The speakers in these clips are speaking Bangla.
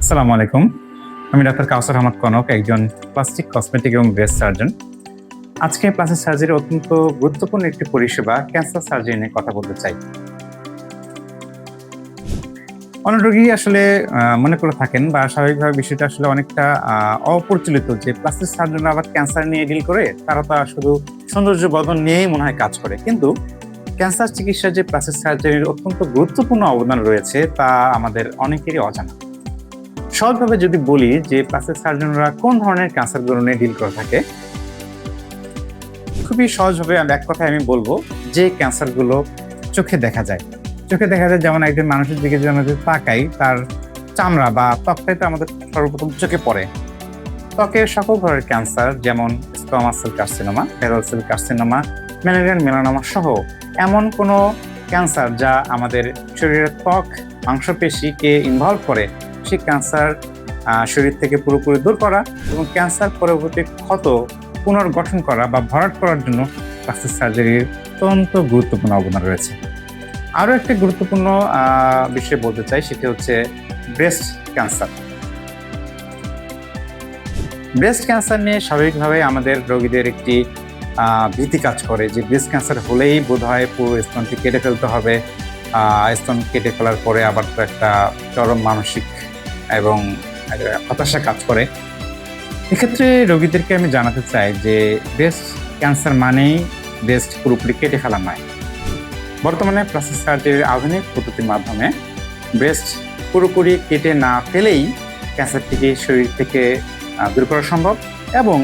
আসসালামু আলাইকুম। আমি ডাক্তার কাউসার আহমদ কনক, একজন প্লাস্টিক, কসমেটিক এবং ব্রেস্ট সার্জন। আজকে প্লাস্টিক সার্জারির অত্যন্ত গুরুত্বপূর্ণ একটি পরিষেবা ক্যান্সার সার্জারি নিয়ে কথা বলতে চাই। অনেক রোগী আসলে মনে করে থাকেন বা স্বাভাবিকভাবে বিষয়টা আসলে অনেকটা অপ্রচলিত যে প্লাস্টিক সার্জনরা আবার ক্যান্সার নিয়ে ডিল করে, তারা তো শুধু সৌন্দর্য বর্ধন নিয়েই মনে হয় কাজ করে। কিন্তু ক্যান্সার চিকিৎসার যে প্লাস্টিক সার্জারির অত্যন্ত গুরুত্বপূর্ণ অবদান রয়েছে তা আমাদের অনেকেরই অজানা। সহজভাবে যদি বলি যে প্লাস্টিক সার্জনরা কোন ধরনের ক্যান্সারগুলো নিয়ে ডিল করে থাকে, খুবই সহজভাবে এক কথায় আমি বলবো যে ক্যান্সারগুলো চোখে দেখা যায়। চোখে দেখা যায়, যেমন একজন মানুষের দিকে যদি আমরা তাকাই, তার চামড়া বা ত্বকটাই তো আমাদের সর্বপ্রথম চোখে পড়ে। ত্বকের সকল ধরনের ক্যান্সার, যেমন squamous cell carcinoma, basal cell carcinoma, malignant melanoma সহ এমন কোনো ক্যান্সার যা আমাদের শরীরের ত্বক মাংসপেশিকে ইনভলভ করে, সেই ক্যান্সার শরীর থেকে পুরোপুরি দূর করা এবং ক্যান্সার পরবর্তী ক্ষত পুনর্গঠন করা বা ভরাট করার জন্য প্লাস্টিক সার্জারির অত্যন্ত গুরুত্বপূর্ণ অবদান রয়েছে। আরও একটি গুরুত্বপূর্ণ বিষয় বলতে চাই, সেটি হচ্ছে ব্রেস্ট ক্যান্সার। ব্রেস্ট ক্যান্সার নিয়ে স্বাভাবিকভাবে আমাদের রোগীদের একটি ভীতি কাজ করে যে ব্রেস্ট ক্যান্সার হলেই বোধহয় পুরো স্তনটি কেটে ফেলতে হবে। স্তন কেটে ফেলার পরে আবার তো একটা চরম মানসিক এবং হতাশা কাজ করে। এক্ষেত্রে রোগীদেরকে আমি জানাতে চাই যে ব্রেস্ট ক্যান্সার মানেই ব্রেস্ট পুরোপুরি কেটে ফেলা নয়। বর্তমানে প্লাস্টিক সার্জারির আধুনিক পদ্ধতির মাধ্যমে ব্রেস্ট পুরোপুরি কেটে না ফেলেই ক্যান্সারটিকে শরীর থেকে দূর করা সম্ভব, এবং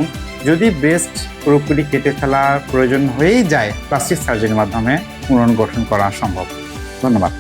যদি ব্রেস্ট পুরোপুরি কেটে ফেলার প্রয়োজন হয়েই যায়, প্লাস্টিক সার্জারির মাধ্যমে পুনর্গঠন করা সম্ভব। ধন্যবাদ।